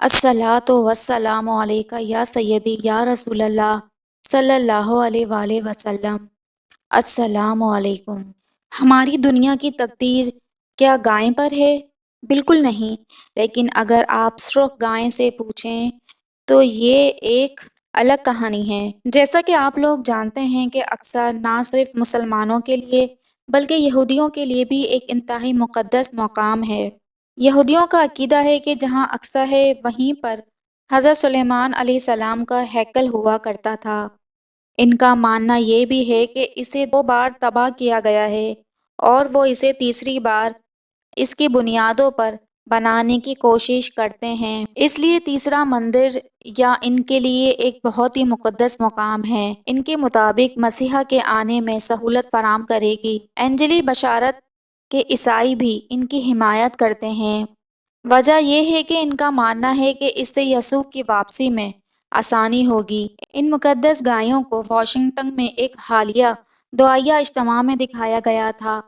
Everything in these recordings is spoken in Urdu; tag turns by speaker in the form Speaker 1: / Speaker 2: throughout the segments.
Speaker 1: الصلاۃ والسلام علیک یا سیدی یا رسول اللہ صلی اللہ علیہ وآلہ وسلم۔ السلام علیکم۔ ہماری دنیا کی تقدیر کیا گائے پر ہے؟ بالکل نہیں، لیکن اگر آپ سرخ گائے سے پوچھیں تو یہ ایک الگ کہانی ہے۔ جیسا کہ آپ لوگ جانتے ہیں کہ اقصیٰ نہ صرف مسلمانوں کے لیے بلکہ یہودیوں کے لیے بھی ایک انتہائی مقدس مقام ہے۔ یہودیوں کا عقیدہ ہے کہ جہاں اقصیٰ ہے وہیں پر حضرت سلیمان علیہ السلام کا ہیکل ہوا کرتا تھا۔ ان کا ماننا یہ بھی ہے کہ اسے 2 بار تباہ کیا گیا ہے اور وہ اسے تیسری بار اس کی بنیادوں پر بنانے کی کوشش کرتے ہیں، اس لیے تیسرا مندر یا ان کے لیے ایک بہت ہی مقدس مقام ہے۔ ان کے مطابق مسیحا کے آنے میں سہولت فراہم کرے گی۔ انجیلی بشارت کے عیسائی بھی ان کی حمایت کرتے ہیں۔ وجہ یہ ہے کہ ان کا ماننا ہے کہ اس سے یسوع کی واپسی میں آسانی ہوگی۔ ان مقدس گایوں کو واشنگٹن میں ایک حالیہ دعائیہ اجتماع میں دکھایا گیا تھا۔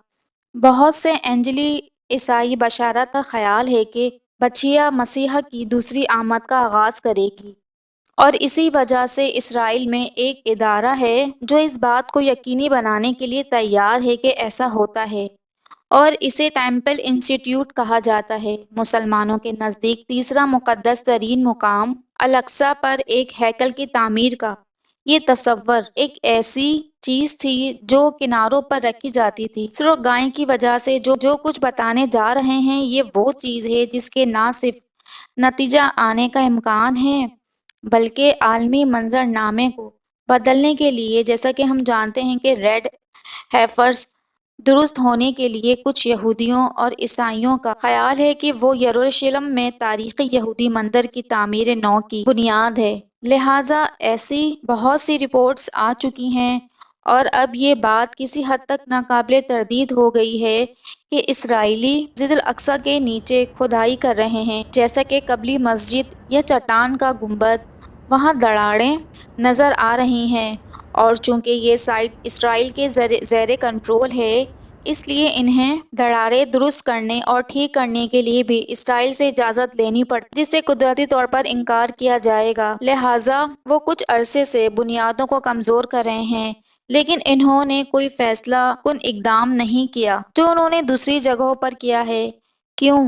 Speaker 1: بہت سے انجیلی عیسائی بشارت کا خیال ہے کہ بچیا مسیحا کی دوسری آمد کا آغاز کرے گی، اور اسی وجہ سے اسرائیل میں ایک ادارہ ہے جو اس بات کو یقینی بنانے کے لیے تیار ہے کہ ایسا ہوتا ہے، اور اسے ٹیمپل انسٹیٹیوٹ کہا جاتا ہے۔ مسلمانوں کے نزدیک تیسرا مقدس ترین مقام الاقصیٰ پر ایک ہیکل کی تعمیر کا یہ تصور ایک ایسی چیز تھی جو کناروں پر رکھی جاتی تھی۔ سرخ گائے کی وجہ سے جو کچھ بتانے جا رہے ہیں یہ وہ چیز ہے جس کے نہ صرف نتیجہ آنے کا امکان ہے بلکہ عالمی منظر نامے کو بدلنے کے لیے، جیسا کہ ہم جانتے ہیں کہ ریڈ ہیفرز درست ہونے کے لیے کچھ یہودیوں اور عیسائیوں کا خیال ہے کہ وہ یروشلم میں تاریخی یہودی مندر کی تعمیر نو کی بنیاد ہے۔ لہٰذا ایسی بہت سی رپورٹس آ چکی ہیں اور اب یہ بات کسی حد تک ناقابل تردید ہو گئی ہے کہ اسرائیلی مسجد الاقصیٰ کے نیچے کھدائی کر رہے ہیں، جیسا کہ قبلی مسجد یا چٹان کا گنبد، وہاں دراڑیں نظر آ رہی ہیں، اور چونکہ یہ سائٹ اسرائیل کے زیر کنٹرول ہے اس لیے انہیں دراڑیں درست کرنے اور ٹھیک کرنے کے لیے بھی اسرائیل سے اجازت لینی پڑتی، جس سے قدرتی طور پر انکار کیا جائے گا۔ لہٰذا وہ کچھ عرصے سے بنیادوں کو کمزور کر رہے ہیں، لیکن انہوں نے کوئی فیصلہ کن اقدام نہیں کیا جو انہوں نے دوسری جگہوں پر کیا ہے۔ کیوں؟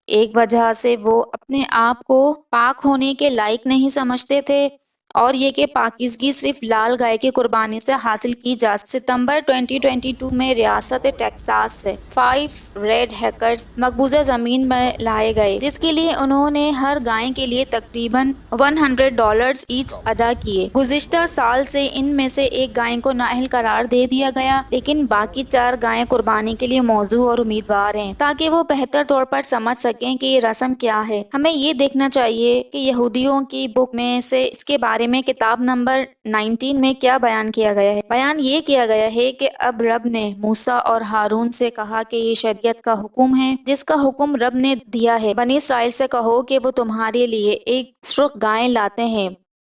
Speaker 1: ایک وجہ سے وہ اپنے آپ کو پاک ہونے کے لائق نہیں سمجھتے تھے، اور یہ کہ پاکیزگی صرف لال گائے کی قربانی سے حاصل کی جا سکتی۔ ستمبر 2022 میں ریاست ٹیکساس سے 5 ریڈ ہیکرز مقبوضہ زمین میں لائے گئے، جس کے لیے انہوں نے ہر گائے کے لیے تقریباً $100 ایچ ادا کیے۔ گزشتہ سال سے ان میں سے ایک گائے کو نااہل قرار دے دیا گیا، لیکن باقی 4 گائیں قربانی کے لیے موزوں اور امیدوار ہیں تاکہ وہ بہتر طور پر سمجھ سکیں کہ یہ رسم کیا ہے۔ ہمیں یہ دیکھنا چاہیے کہ یہودیوں کی بک میں سے اس کے بارے میں کتاب نمبر 19 میں کیا بیان کیا گیا ہے۔ بیان یہ کیا گیا ہے کہ اب رب نے موسیٰ اور ہارون سے کہا کہ یہ شریعت کا حکم ہے جس کا حکم رب نے دیا ہے۔ بنی اسرائیل سے کہو کہ وہ تمہارے لیے ایک سرخ گائے لاتے ہیں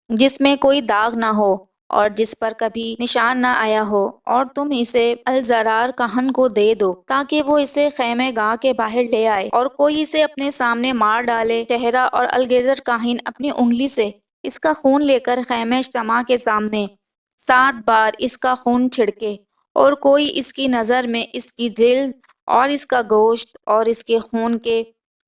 Speaker 1: جس میں کوئی داغ نہ ہو اور جس پر کبھی نشان نہ آیا ہو، اور تم اسے الزرار کاہن کو دے دو تاکہ وہ اسے خیمہ گاہ کے باہر لے آئے اور کوئی اسے اپنے سامنے مار ڈالے۔ چہرہ اور الگزر کاہن اپنی انگلی سے اس کا خون لے کر خیمہ اجتماع کے سامنے 7 بار اس کا خون چھڑکے، اور کوئی اس کی نظر میں اس کی جلد اور اس کا گوشت اور اس کے خون کے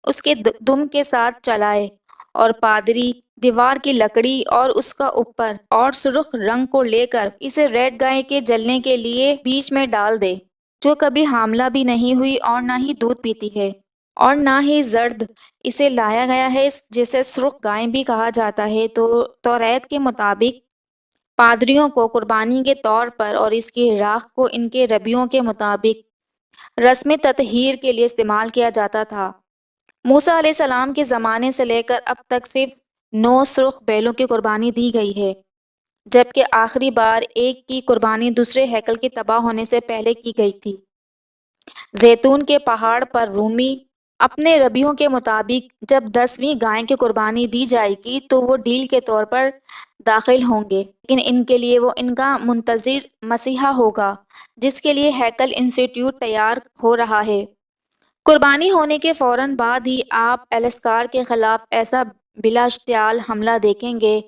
Speaker 1: اس کے دم کے ساتھ چلائے، اور پادری دیوار کی لکڑی اور اس کا اوپر اور سرخ رنگ کو لے کر اسے ریڈ گائے کے جلنے کے لیے بیچ میں ڈال دے، جو کبھی حاملہ بھی نہیں ہوئی اور نہ ہی دودھ پیتی ہے اور نہ ہی زرد۔ اسے لایا گیا ہے جسے سرخ گائے بھی کہا جاتا ہے۔ تو توریت کے مطابق پادریوں کو قربانی کے طور پر اور اس کی راکھ کو ان کے ربیوں کے مطابق رسم تطہیر کے لیے استعمال کیا جاتا تھا۔ موسیٰ علیہ السلام کے زمانے سے لے کر اب تک صرف 9 سرخ بیلوں کی قربانی دی گئی ہے، جبکہ آخری بار ایک کی قربانی دوسرے ہیکل کے تباہ ہونے سے پہلے کی گئی تھی۔ زیتون کے پہاڑ پر رومی اپنے ربیوں کے مطابق جب 10ویں گائے کی قربانی دی جائے گی تو وہ ڈیل کے طور پر داخل ہوں گے، لیکن ان کے لیے وہ ان کا منتظر مسیحا ہوگا جس کے لیے ہیکل انسٹیٹیوٹ تیار ہو رہا ہے۔ قربانی ہونے کے فوراً بعد ہی آپ ایلسکار کے خلاف ایسا بلا اشتعال حملہ دیکھیں گے،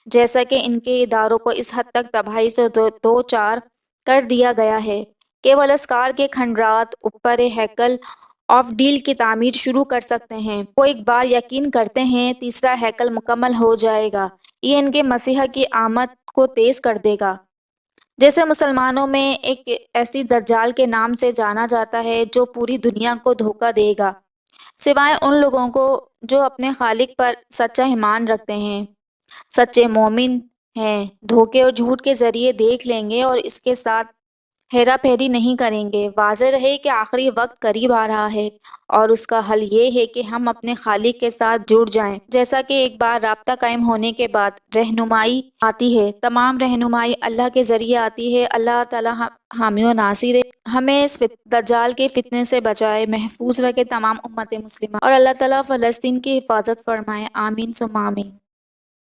Speaker 1: جیسا کہ ان کے اداروں کو اس حد تک تباہی سے دو چار کر دیا گیا ہے کہ وہ الاسکار کے کھنڈرات اوپر ہیکل آف ڈیل کی تعمیر شروع کر سکتے ہیں۔ وہ ایک بار یقین کرتے ہیں تیسرا ہیکل مکمل ہو جائے گا، یہ ان کے مسیح کی آمد کو تیز کر دے گا۔ جیسے مسلمانوں میں ایک ایسی دجال کے نام سے جانا جاتا ہے جو پوری دنیا کو دھوکہ دے گا، سوائے ان لوگوں کو جو اپنے خالق پر سچا ایمان رکھتے ہیں، سچے مومن ہیں، دھوکے اور جھوٹ کے ذریعے دیکھ لیں گے اور اس کے ساتھ ہیرا پھیری نہیں کریں گے۔ واضح رہے کہ آخری وقت قریب آ رہا ہے اور اس کا حل یہ ہے کہ ہم اپنے خالق کے ساتھ جڑ جائیں۔ جیسا کہ ایک بار رابطہ قائم ہونے کے بعد رہنمائی آتی ہے، تمام رہنمائی اللہ کے ذریعے آتی ہے۔ اللہ تعالیٰ حامی و ناصر ہے، ہمیں اس دجال کے فتنے سے بچائے، محفوظ رکھے تمام امت مسلمہ، اور اللہ تعالیٰ فلسطین کی حفاظت فرمائے، آمین ثم آمین۔